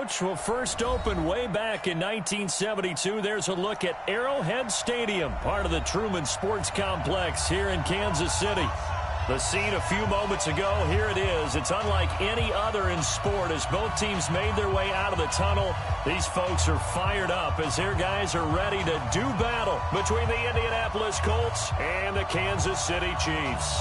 Coach? Well, first opened way back in 1972. There's a look at Arrowhead Stadium, part of the Truman Sports Complex here in Kansas City. The scene a few moments ago, here it is. It's unlike any other in sport as both teams made their way out of the tunnel. These folks are fired up as their guys are ready to do battle between the Indianapolis Colts and the Kansas City Chiefs.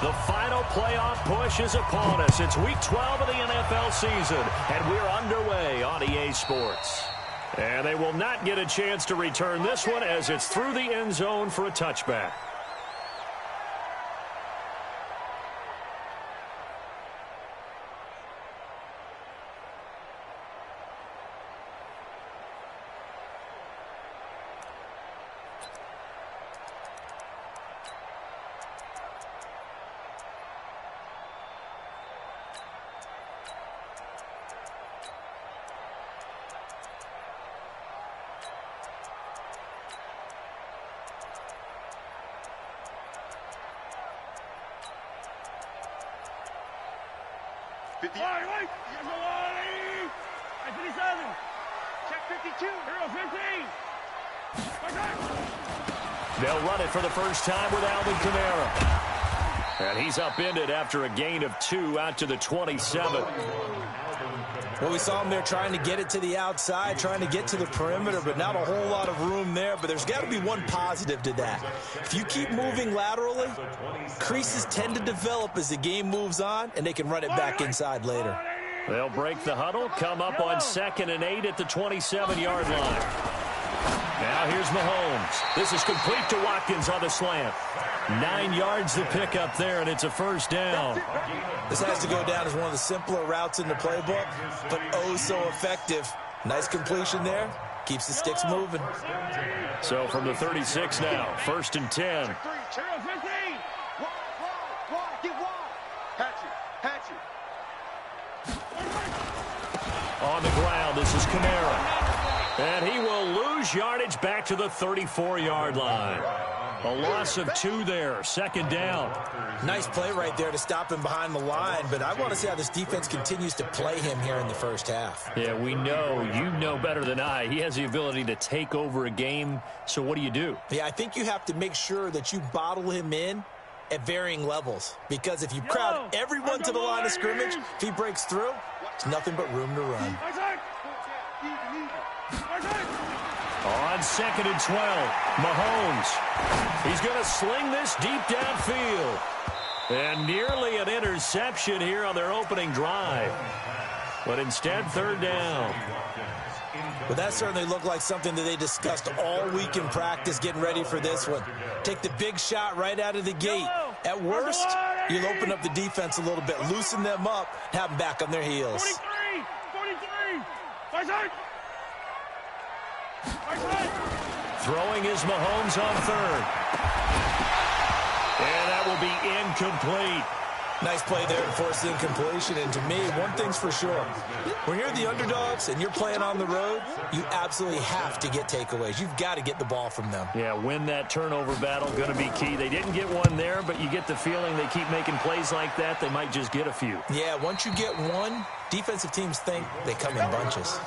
The final playoff push is upon us. It's Week 12 of the NFL season, and we're underway on EA Sports. And they will not get a chance to return this one as it's through the end zone for a touchback. They'll run it for the first time with Alvin Kamara. And he's upended after a gain of 2 out to the 27. Well, we saw him there trying to get it to the outside, trying to get to the perimeter, but not a whole lot of room there. But there's got to be one positive to that. If you keep moving laterally, creases tend to develop as the game moves on, and they can run it back inside later. They'll break the huddle, come up on 2nd and 8 at the 27-yard line. Now here's Mahomes. This is complete to Watkins on the slant. 9 yards to pick up there, and it's a first down. This has to go down as one of the simpler routes in the playbook, but oh so effective. Nice completion there. Keeps the sticks moving. So from the 36 now, 1st and 10. On the ground, this is Kamara. And he will lose yardage back to the 34-yard line. A loss of 2 there, 2nd down. Nice play right there to stop him behind the line, but I want to see how this defense continues to play him here in the first half. Yeah, we know. You know better than I. He has the ability to take over a game, so what do? Yeah, I think you have to make sure that you bottle him in at varying levels, because if you crowd everyone to the line of scrimmage, if he breaks through, it's nothing but room to run. On 2nd and 12, Mahomes. He's going to sling this deep downfield. And nearly an interception here on their opening drive. But instead, 3rd down. Well, that certainly looked like something that they discussed all week in practice getting ready for this one. Take the big shot right out of the gate. At worst, you'll open up the defense a little bit, loosen them up, have them back on their heels. 43. Throwing is Mahomes on 3rd. And that will be incomplete. Nice play there to force the incompletion. And to me, one thing's for sure. When you're the underdogs and you're playing on the road, you absolutely have to get takeaways. You've got to get the ball from them. Yeah, win that turnover battle, going to be key. They didn't get one there, but you get the feeling they keep making plays like that, they might just get a few. Yeah, once you get one, defensive teams think they come in bunches.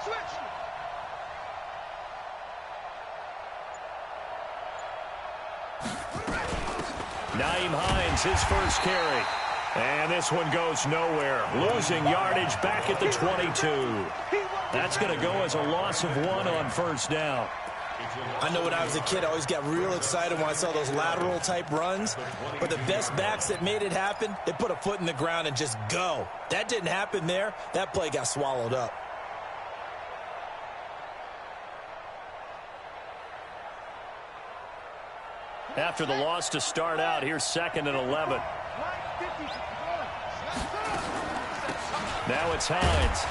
Switch. Nyheim Hines, his first carry. And this one goes nowhere. Losing yardage back at the 22. That's going to go as a loss of 1 on first down. I know when I was a kid, I always got real excited when I saw those lateral-type runs. But the best backs that made it happen, they put a foot in the ground and just go. That didn't happen there. That play got swallowed up. After the loss to start out, here's 2nd and 11. Now it's Hines.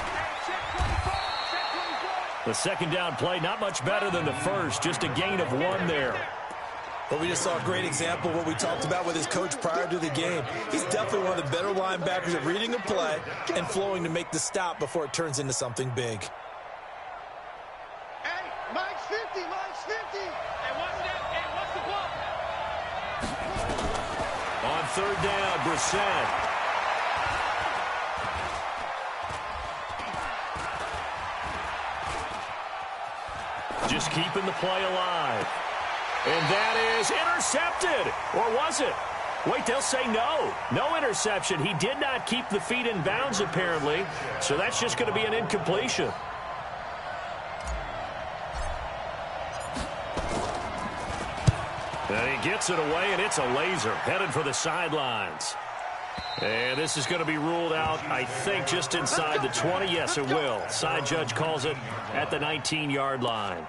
The second down play, not much better than the first, just a gain of 1 there. But we just saw a great example of what we talked about with his coach prior to the game. He's definitely one of the better linebackers at reading a play and flowing to make the stop before it turns into something big. Hey, Mike's 50, Mike's 50. Hey, what's the block? On third down, Brissett. Just keeping the play alive. And that is intercepted. Or was it? Wait, they'll say no. No interception. He did not keep the feet in bounds, apparently. So that's just going to be an incompletion. And he gets it away, and it's a laser. Headed for the sidelines. And this is going to be ruled out, I think, just inside the 20. Yes, it will. Side judge calls it at the 19-yard line.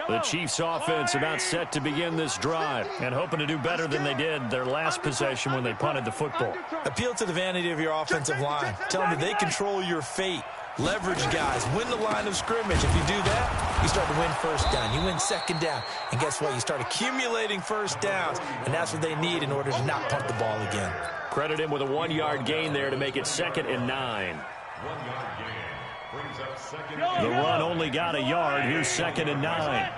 The Chiefs offense about set to begin this drive and hoping to do better than they did their last possession when they punted the football. Appeal to the vanity of your offensive line. Tell them that they control your fate. Leverage guys. Win the line of scrimmage. If you do that, you start to win first down. You win second down. And guess what? You start accumulating first downs. And that's what they need in order to not punt the ball again. Credit him with a 1-yard gain there to make it 2nd and 9. The run only got a yard. Here's 2nd and 9.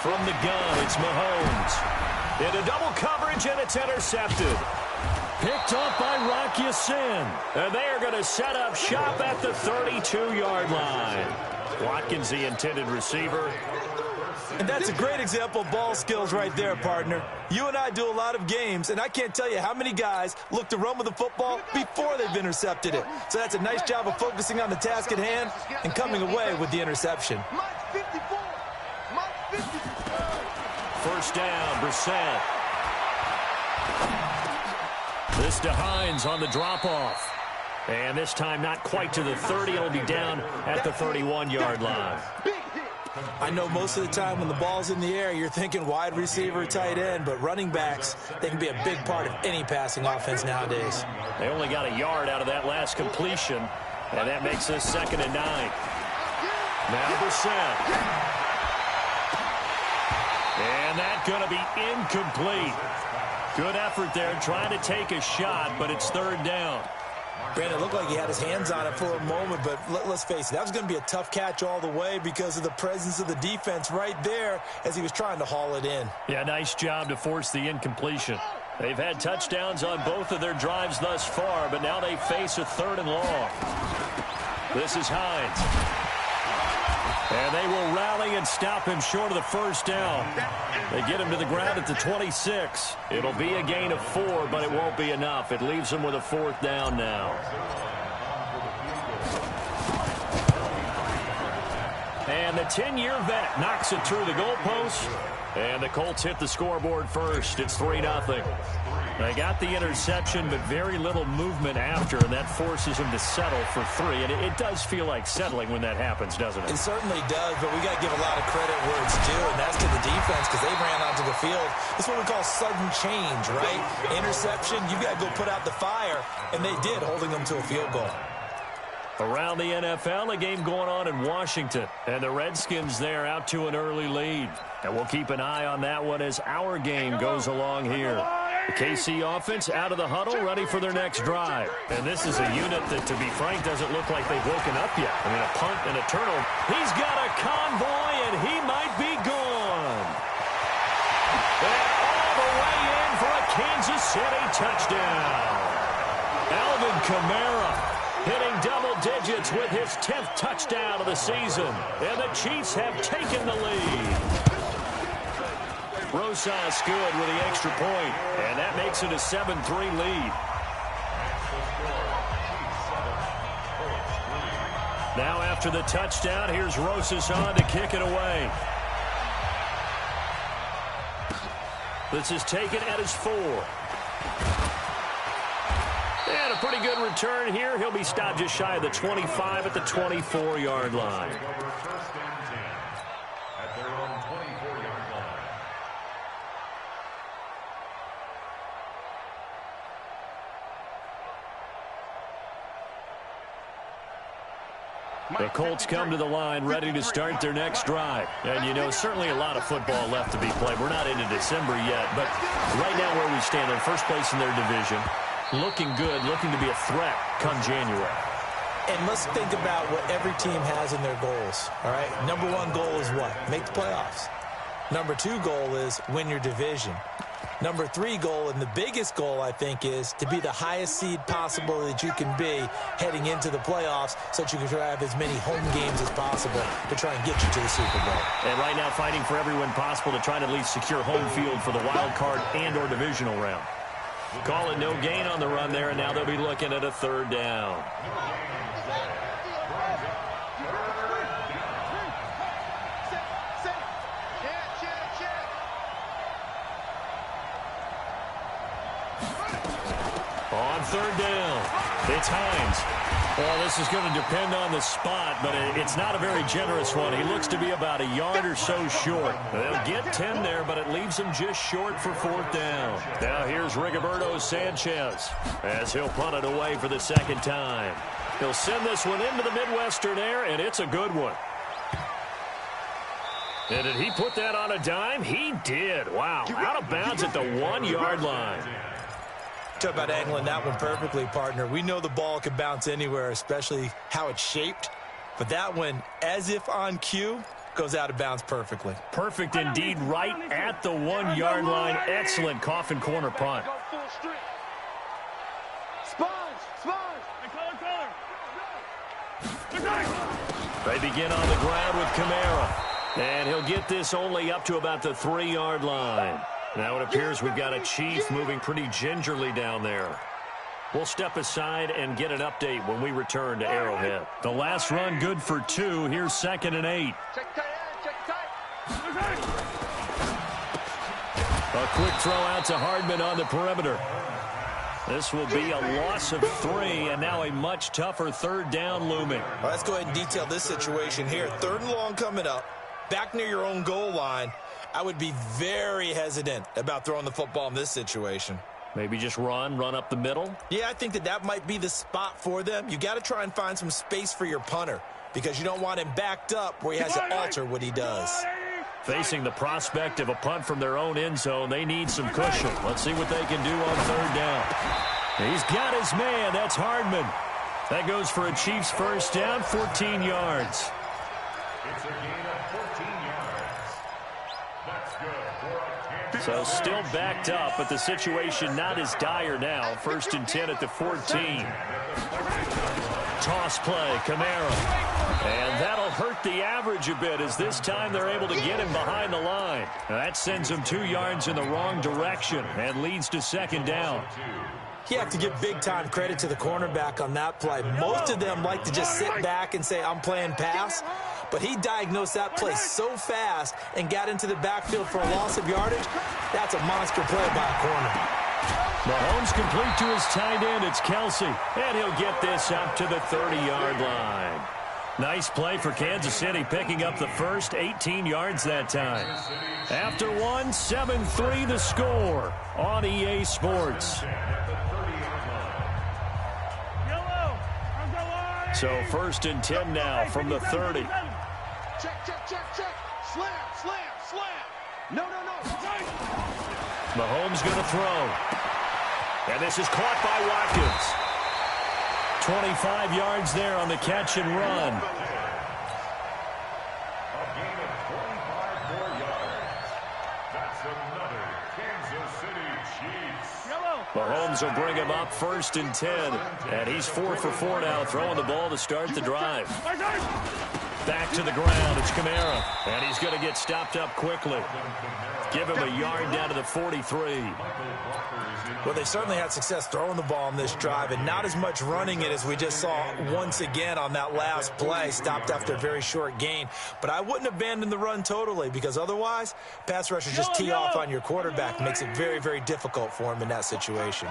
From the gun, it's Mahomes. Into double coverage, and it's intercepted. Picked up by Rock Ya-Sin. And they are going to set up shop at the 32-yard line. Watkins, the intended receiver. And that's a great example of ball skills right there, partner. You and I do a lot of games, and I can't tell you how many guys look to run with the football before they've intercepted it. So that's a nice job of focusing on the task at hand and coming away with the interception. First down, Brissett. This to Hines on the drop-off. And this time not quite to the 30. It'll be down at the 31-yard line. I know most of the time when the ball's in the air, you're thinking wide receiver, tight end, but running backs, they can be a big part of any passing offense nowadays. They only got a yard out of that last completion, and that makes this 2nd and 9. Now Brissett. And that's going to be incomplete. Good effort there, trying to take a shot, but it's 3rd down. Brandon, it looked like he had his hands on it for a moment, but let's face it, that was going to be a tough catch all the way because of the presence of the defense right there as he was trying to haul it in. Yeah, nice job to force the incompletion. They've had touchdowns on both of their drives thus far, but now they face a 3rd and long. This is Hines. And they will rally and stop him short of the first down. They get him to the ground at the 26. It'll be a gain of 4, but it won't be enough. It leaves them with a 4th down now. And the 10-year vet knocks it through the goalpost. And the Colts hit the scoreboard first. It's 3-0. They got the interception, but very little movement after, and that forces him to settle for 3. And it does feel like settling when that happens, doesn't it? It certainly does, but we got to give a lot of credit where it's due, and that's to the defense because they ran onto the field. It's what we call sudden change, right? Interception, you got to go put out the fire, and they did, holding them to a field goal. Around the NFL, a game going on in Washington, and the Redskins there out to an early lead. And we'll keep an eye on that one as our game goes along here. The KC offense out of the huddle, ready for their next drive. And this is a unit that, to be frank, doesn't look like they've woken up yet. I mean, a punt and a turnover. He's got a convoy, and he might be gone. And all the way in for a Kansas City touchdown. Alvin Kamara hitting double digits with his 10th touchdown of the season. And the Chiefs have taken the lead. Rosas good with the extra point, and that makes it a 7-3 lead. Now after the touchdown, here's Rosas on to kick it away. This is taken at his 4. And a pretty good return here. He'll be stopped just shy of the 25 at the 24-yard line. The Colts come to the line ready to start their next drive. And, you know, certainly a lot of football left to be played. We're not into December yet, but right now where we stand in first place in their division, looking good, looking to be a threat come January. And let's think about what every team has in their goals, all right? Number 1 goal is what? Make the playoffs. Number 2 goal is win your division. Number 3 goal, and the biggest goal, I think, is to be the highest seed possible that you can be heading into the playoffs so that you can have as many home games as possible to try and get you to the Super Bowl. And right now fighting for every win possible to try to at least secure home field for the wild card and or divisional round. Call it no gain on the run there, and now they'll be looking at a 3rd down. On 3rd down, it's Hines. Well, this is going to depend on the spot, but it's not a very generous one. He looks to be about a yard or so short. They'll get 10 there, but it leaves him just short for 4th down. Now here's Rigoberto Sanchez as he'll punt it away for the 2nd time. He'll send this one into the Midwestern air, and it's a good one. And did he put that on a dime? He did. Wow, out of bounds at the 1-yard line. Talk about angling that one perfectly, partner. We know the ball can bounce anywhere, especially how it's shaped. But that one, as if on cue, goes out of bounds perfectly. Perfect indeed, right at the 1-yard line. Excellent coffin corner punt. They begin on the ground with Kamara. And he'll get this only up to about the 3-yard line. Now it appears we've got a Chief moving pretty gingerly down there. We'll step aside and get an update when we return to Arrowhead. The last run good for 2. Here's 2nd and 8. A quick throw out to Hardman on the perimeter. This will be a loss of 3, and now a much tougher 3rd down looming. All right, let's go ahead and detail this situation here. 3rd and long coming up, back near your own goal line. I would be very hesitant about throwing the football in this situation. Maybe just run up the middle? Yeah, I think that might be the spot for them. You got to try and find some space for your punter because you don't want him backed up where he has to alter what he does. Facing the prospect of a punt from their own end zone, they need some cushion. Let's see what they can do on 3rd down. He's got his man. That's Hardman. That goes for a Chiefs 1st down, 14 yards. It's a gain of 14 yards. That's good for a 10. So still backed up, but the situation not as dire now. 1st and 10 at the 14. Toss play, Kamara. And that'll hurt the average a bit as this time they're able to get him behind the line. That sends him 2 yards in the wrong direction and leads to 2nd down. You have to give big-time credit to the cornerback on that play. Most of them like to just sit back and say, I'm playing pass. But he diagnosed that play so fast and got into the backfield for a loss of yardage. That's a monster play by a corner. Mahomes complete to his tight end. It's Kelsey. And he'll get this up to the 30-yard line. Nice play for Kansas City, picking up the first 18 yards that time. After one, 7-3 the score on EA Sports. So 1st and 10 now from the 30. Check. Slam. No. Mahomes going to throw. And this is caught by Watkins. 25 yards there on the catch and run. A gain of 25 more yards. That's another Kansas City Chiefs. Yellow. Mahomes will bring him up 1st and 10. And he's 4 for 4 now, throwing the ball to start the drive. Back to the ground. It's Kamara. And he's going to get stopped up quickly. Give him a yard down to the 43. Well, they certainly had success throwing the ball on this drive, and not as much running it as we just saw once again on that last play. Stopped after a very short gain. But I wouldn't abandon the run totally, because otherwise, pass rushers just tee off on your quarterback. Makes it very, very difficult for him in that situation.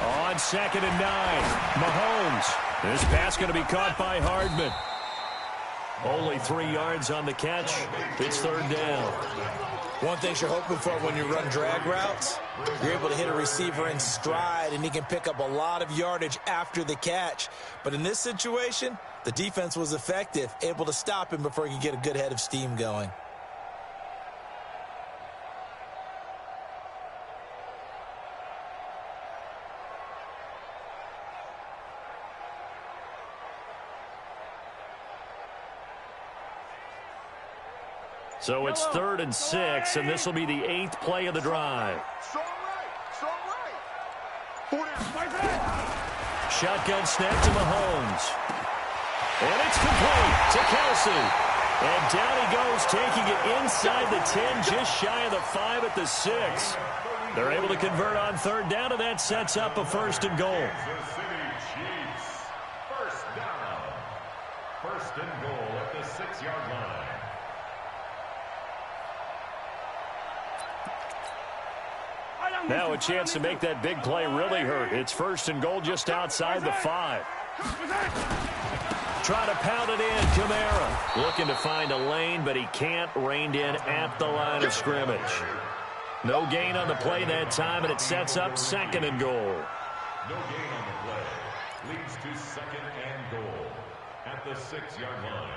On 2nd and 9, Mahomes. This pass going to be caught by Hardman. Only 3 yards on the catch. It's 3rd down. One thing you're hoping for when you run drag routes, you're able to hit a receiver in stride, and he can pick up a lot of yardage after the catch. But in this situation, the defense was effective, able to stop him before he could get a good head of steam going. So it's 3rd and 6, and this will be the 8th play of the drive. Shotgun snap to Mahomes. And it's complete to Kelsey. And down he goes, taking it inside the 10, just shy of the 5 at the 6. They're able to convert on 3rd down, and that sets up a 1st and goal. First down. 1st and goal at the 6-yard line. Now a chance to make that big play really hurt. It's 1st and goal just outside the 5. Try to pound it in, Kamara. Looking to find a lane, but he can't. Reined in at the line of scrimmage. No gain on the play that time, and it sets up 2nd and goal. No gain on the play. Leads to 2nd and goal at the 6-yard line.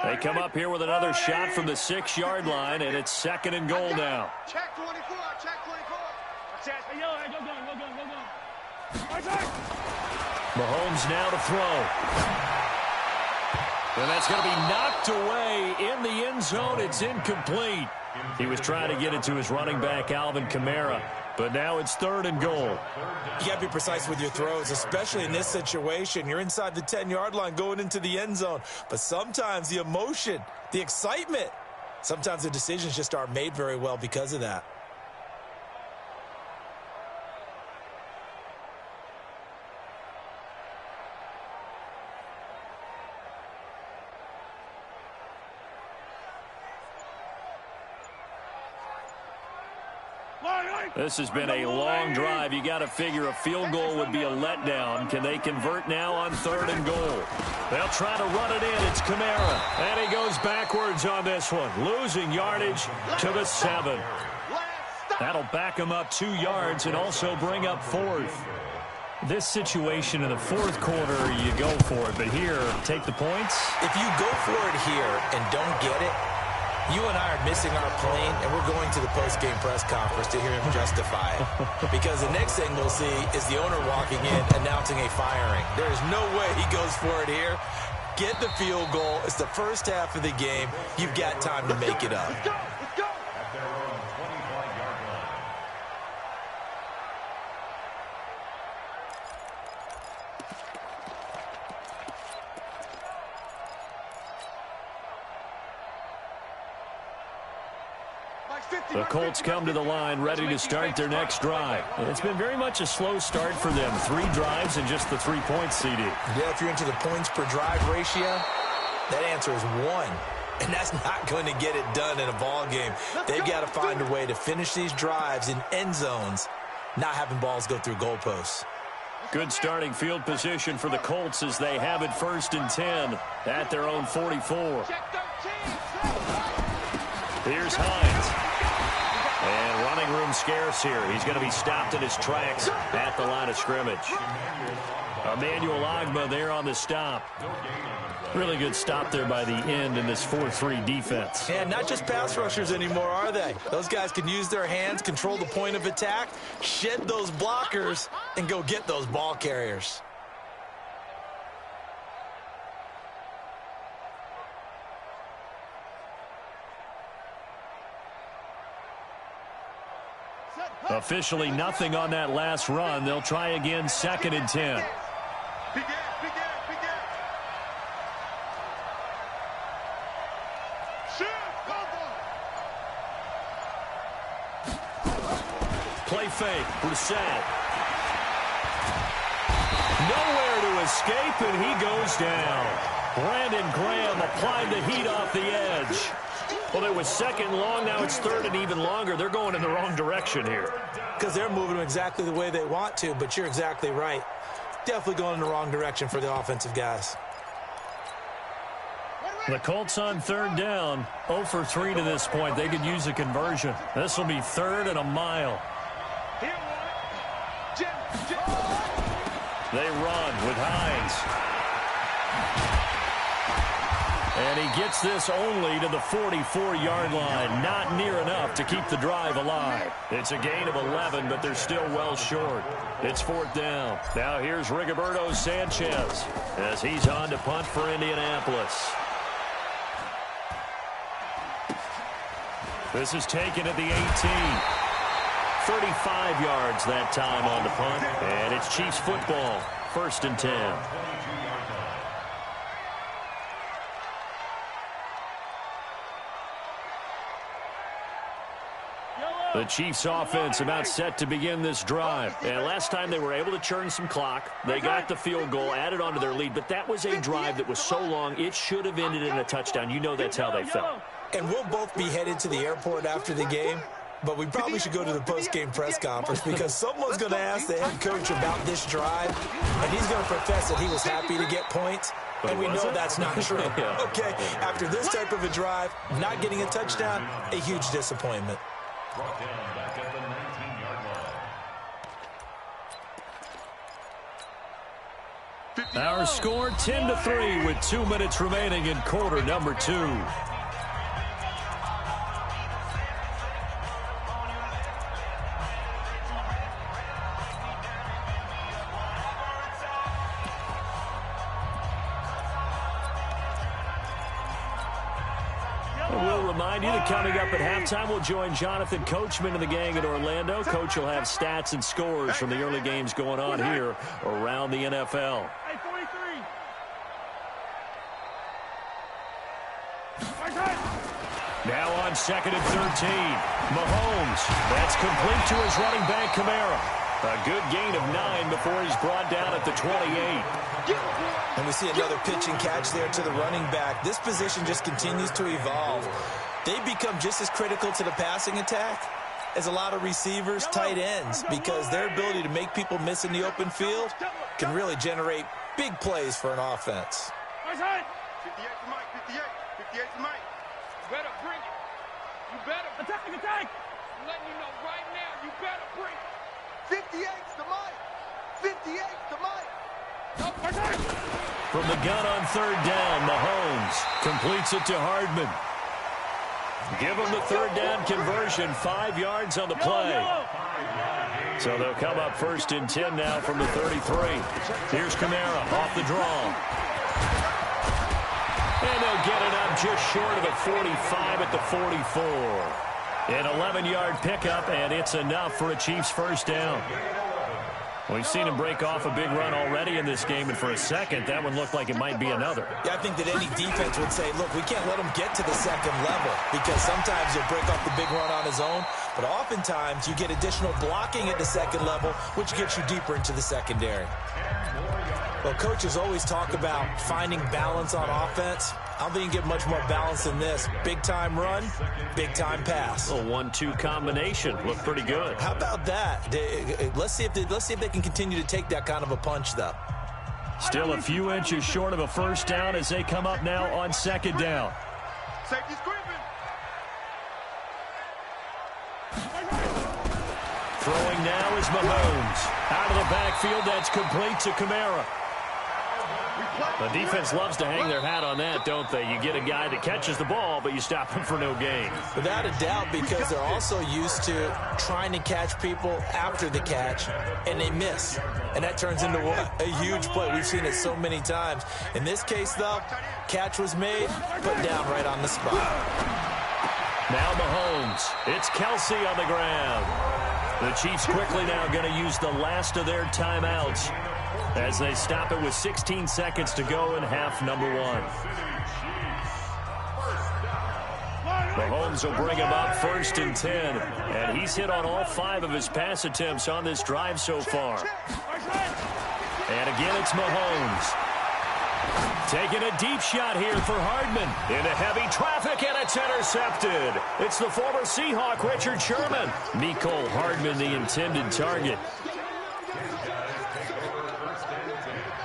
They come up here with another shot from the 6-yard line, and it's 2nd and goal now. Check 24, check 24. Mahomes now to throw. And that's going to be knocked away in the end zone. It's incomplete. He was trying to get it to his running back, Alvin Kamara. But now it's 3rd and goal. You got to be precise with your throws, especially in this situation. You're inside the 10-yard line going into the end zone. But sometimes the emotion, the excitement, sometimes the decisions just aren't made very well because of that. This has been a long drive. You got to figure a field goal would be a letdown. Can they convert now on 3rd and goal? They'll try to run it in. It's Kamara. And he goes backwards on this one, losing yardage to the 7. That'll back him up 2 yards and also bring up 4th. This situation in the 4th quarter, you go for it. But here, take the points. If you go for it here and don't get it, you and I are missing our plane, and we're going to the post-game press conference to hear him justify it. Because the next thing we'll see is the owner walking in, announcing a firing. There is no way he goes for it here. Get the field goal. It's the first half of the game. You've got time to make it up. The Colts come to the line ready to start their next drive. It's been very much a slow start for them. 3 drives and just the 3 points, CD. Yeah, if you're into the points per drive ratio, that answer is 1. And that's not going to get it done in a ball game. They've got to find a way to finish these drives in end zones, not having balls go through goalposts. Good starting field position for the Colts as they have it 1st and 10 at their own 44. Here's Hines. And running room scarce here. He's going to be stopped in his tracks at the line of scrimmage. Emmanuel Ogbah there on the stop. Really good stop there by the end in this 4-3 defense. And not just pass rushers anymore, are they? Those guys can use their hands, control the point of attack, shed those blockers, and go get those ball carriers. Officially nothing on that last run. They'll try again, 2nd and 10. Play fake. Brissett. Nowhere to escape, and he goes down. Brandon Graham applied the heat off the edge. Well, it was 2nd long. Now it's 3rd and even longer. They're going in the wrong direction here. Because they're moving them exactly the way they want to, but you're exactly right. Definitely going in the wrong direction for the offensive guys. The Colts on 3rd down. 0 for 3 to this point. They could use a conversion. This will be 3rd and a mile. They run with Hines. And he gets this only to the 44-yard line. Not near enough to keep the drive alive. It's a gain of 11, but they're still well short. It's 4th down. Now here's Rigoberto Sanchez as he's on to punt for Indianapolis. This is taken at the 18. 35 yards that time on the punt. And it's Chiefs football. 1st and 10. The Chiefs offense about set to begin this drive. And last time they were able to churn some clock. They got the field goal, added on to their lead. But that was a drive that was so long, it should have ended in a touchdown. You know that's how they felt. And we'll both be headed to the airport after the game. But we probably should go to the post-game press conference because someone's going to ask the head coach about this drive, and he's going to profess that he was happy to get points, and we know that's not true. Okay, after this type of a drive, not getting a touchdown, a huge disappointment. Brought down back at the 19-yard line. Our score 10-3 with 2 minutes remaining in quarter number 2. Remind you that coming up at halftime, we'll join Jonathan Coachman and the gang in Orlando. Coach will have stats and scores from the early games going on here around the NFL. Now on 2nd and 13. Mahomes. That's complete to his running back, Kamara. A good gain of 9 before he's brought down at the 28. And we see another pitch and catch there to the running back. This position just continues to evolve. They become just as critical to the passing attack as a lot of receivers, tight ends, because their ability to make people miss in the open field can really generate big plays for an offense. 58 to Mike, 58. 58 to Mike. You better bring it. You better. Attack. I'm letting you know right now, you better bring it. 58 to Mike. 58 to Mike. From the gun on 3rd down, Mahomes completes it to Hardman. Give them the 3rd down conversion, 5 yards on the play. So they'll come up 1st and 10 now from the 33. Here's Kamara off the draw. And they'll get it up just short of the 45 at the 44. An 11-yard pickup, and it's enough for a Chiefs 1st down. We've seen him break off a big run already in this game, and for a second, that one looked like it might be another. Yeah, I think that any defense would say, look, we can't let him get to the 2nd level because sometimes he'll break off the big run on his own, but oftentimes you get additional blocking at the 2nd level, which gets you deeper into the secondary. Well, coaches always talk about finding balance on offense. I don't think you get much more balance than this. Big-time run, big-time pass. A 1-2 combination. Looked pretty good. How about that? Let's see if they can continue to take that kind of a punch, though. Still a few inches short of a 1st down as they come up now on 2nd down. Safety's creeping. Throwing now is Mahomes. Out of the backfield, that's complete to Kamara. The defense loves to hang their hat on that, don't they? You get a guy that catches the ball, but you stop him for no gain. Without a doubt, because they're also used to trying to catch people after the catch, and they miss. And that turns into a huge play. We've seen it so many times. In this case, though, catch was made, put down right on the spot. Now Mahomes. It's Kelsey on the ground. The Chiefs quickly now going to use the last of their timeouts as they stop it with 16 seconds to go in half number one. Mahomes will bring him up 1st and 10. And he's hit on all 5 of his pass attempts on this drive so far. And again, it's Mahomes. Taking a deep shot here for Hardman. Into heavy traffic, and it's intercepted. It's the former Seahawk, Richard Sherman. Mecole Hardman, the intended target.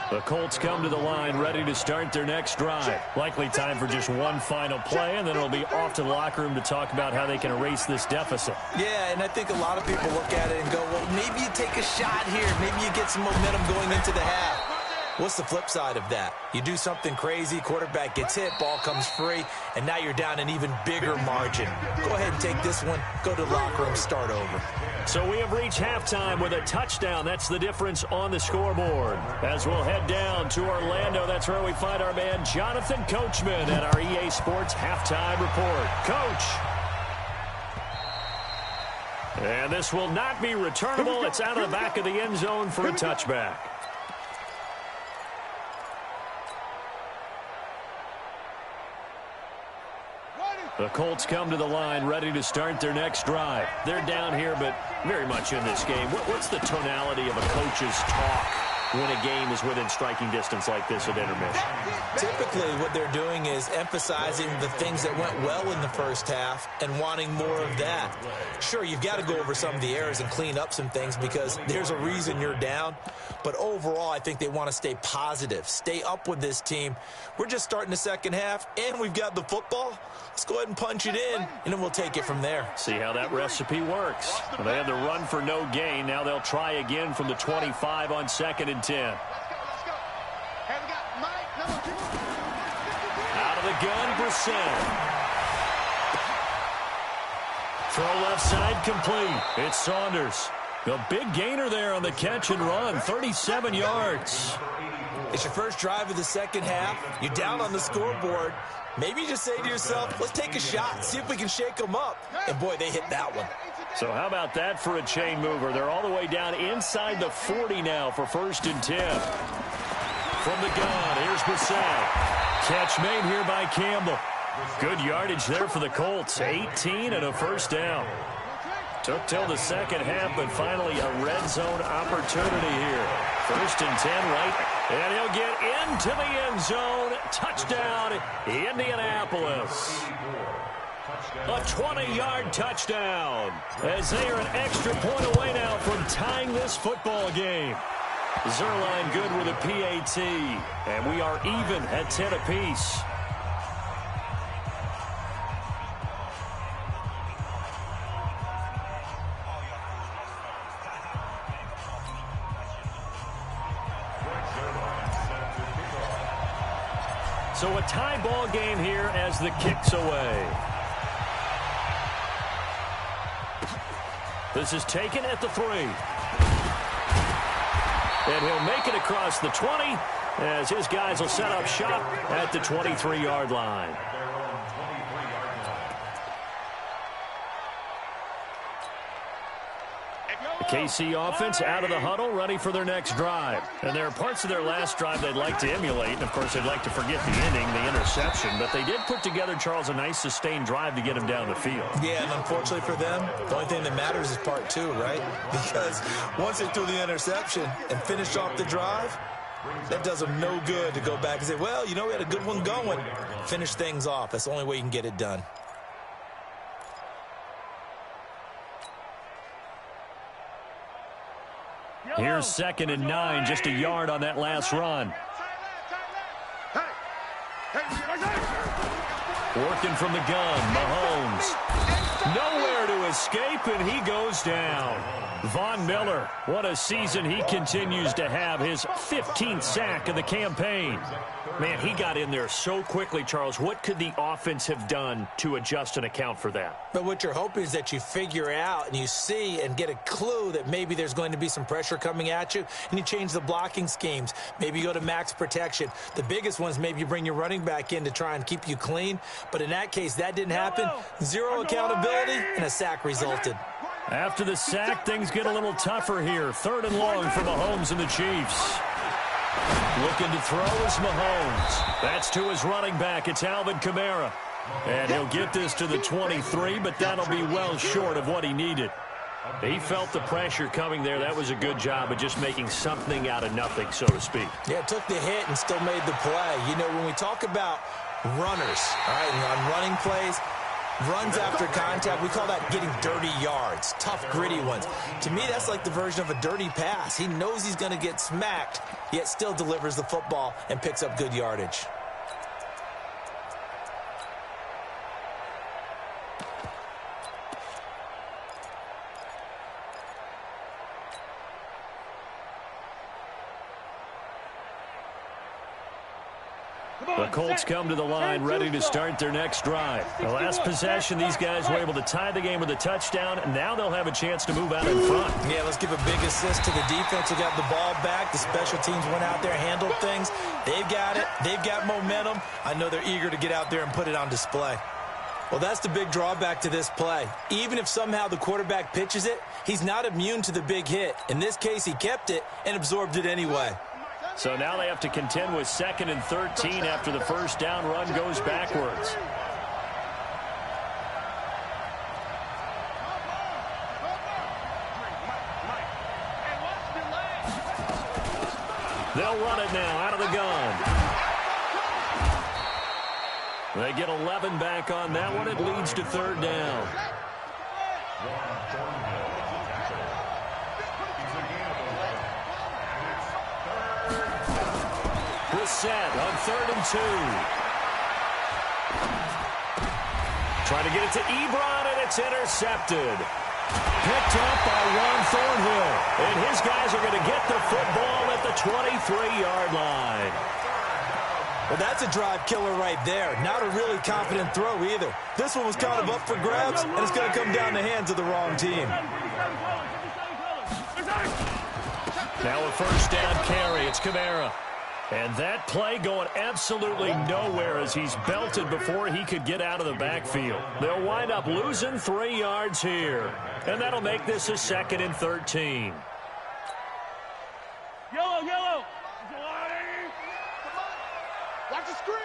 The Colts come to the line ready to start their next drive. Likely time for just one final play, and then it'll be off to the locker room to talk about how they can erase this deficit. Yeah, and I think a lot of people look at it and go, well, maybe you take a shot here. Maybe you get some momentum going into the half. What's the flip side of that? You do something crazy, quarterback gets hit, ball comes free, and now you're down an even bigger margin. Go ahead and take this one, go to the locker room, start over. So we have reached halftime with a touchdown. That's the difference on the scoreboard. As we'll head down to Orlando, that's where we find our man Jonathan Coachman at our EA Sports Halftime Report. Coach. And this will not be returnable. It's out of the back of the end zone for a touchback. The Colts come to the line ready to start their next drive. They're down here, but very much in this game. What's the tonality of a coach's talk when a game is within striking distance like this at intermission? Typically, what they're doing is emphasizing the things that went well in the first half and wanting more of that. Sure, you've got to go over some of the errors and clean up some things because there's a reason you're down. But overall, I think they want to stay positive, stay up with this team. We're just starting the second half, and we've got the football. Let's go ahead and punch it in, and then we'll take it from there. See how that recipe works. Well, they had the run for no gain. Now they'll try again from the 25 on 2nd and 10. Out of the gun, Brissett. Throw left side complete. It's Saunders. The big gainer there on the catch and run, 37 yards. It's your first drive of the second half. You're down on the scoreboard. Maybe you just say to yourself, let's take a shot, see if we can shake them up. And, boy, they hit that one. So how about that for a chain mover? They're all the way down inside the 40 now for 1st and 10. From the gun, here's Brissett. Catch made here by Campbell. Good yardage there for the Colts. 18 and a first down. Took till the second half, but finally a red zone opportunity here. 1st and 10 right. And he'll get into the end zone. Touchdown, Indianapolis. A 20-yard touchdown as they are an extra point away now from tying this football game. Zerline good with a PAT, and we are even at 10 apiece. So a tie ball game here as the kick's away. This is taken at the 3. And he'll make it across the 20 as his guys will set up shop at the 23-yard line. KC offense out of the huddle, ready for their next drive. And there are parts of their last drive they'd like to emulate. And, of course, they'd like to forget the ending, the interception. But they did put together, Charles, a nice sustained drive to get him down the field. Yeah, and unfortunately for them, the only thing that matters is part 2, right? Because once they threw the interception and finished off the drive, that does them no good to go back and say, well, you know, we had a good one going. Finish things off. That's the only way you can get it done. Here's 2nd and 9, just a yard on that last run. Working from the gun, Mahomes. Nowhere to escape, and he goes down. Von Miller, what a season he continues to have, his 15th sack of the campaign. Man, he got in there so quickly, Charles. What could the offense have done to adjust and account for that? But what you're hoping is that you figure out and you see and get a clue that maybe there's going to be some pressure coming at you, and you change the blocking schemes. Maybe you go to max protection. The biggest ones, maybe you bring your running back in to try and keep you clean. But in that case, that didn't happen. Zero accountability, and a sack resulted. After the sack, things get a little tougher here. 3rd and long for Mahomes and the Chiefs. Looking to throw is Mahomes. That's to his running back. It's Alvin Kamara. And he'll get this to the 23, but that'll be well short of what he needed. He felt the pressure coming there. That was a good job of just making something out of nothing, so to speak. Yeah, took the hit and still made the play. You know, when we talk about runners, all right, and on running plays, runs after contact, we call that getting dirty yards, tough, gritty ones. To me, that's like the version of a dirty pass. He knows he's going to get smacked, yet still delivers the football and picks up good yardage. The Colts come to the line ready to start their next drive. The last possession, these guys were able to tie the game with a touchdown, and now they'll have a chance to move out in front. Yeah, let's give a big assist to the defense who got the ball back. The special teams went out there, handled things. They've got it. They've got momentum. I know they're eager to get out there and put it on display. Well, that's the big drawback to this play. Even if somehow the quarterback pitches it, he's not immune to the big hit. In this case, he kept it and absorbed it anyway. So now they have to contend with 2nd and 13 after the first down run goes backwards. They'll run it now out of the gun. They get 11 back on that one. It leads to 3rd down. Set on 3rd and 2. Trying to get it to Ebron, and it's intercepted. Picked up by Juan Thornhill. And his guys are going to get the football at the 23-yard line. Well, that's a drive killer right there. Not a really confident throw either. This one was kind of up for grabs, and it's going to come down the hands of the wrong team. Now a first down carry. It's Kamara. And that play going absolutely nowhere as he's belted before he could get out of the backfield. They'll wind up losing 3 yards here. And that'll make this a 2nd and 13.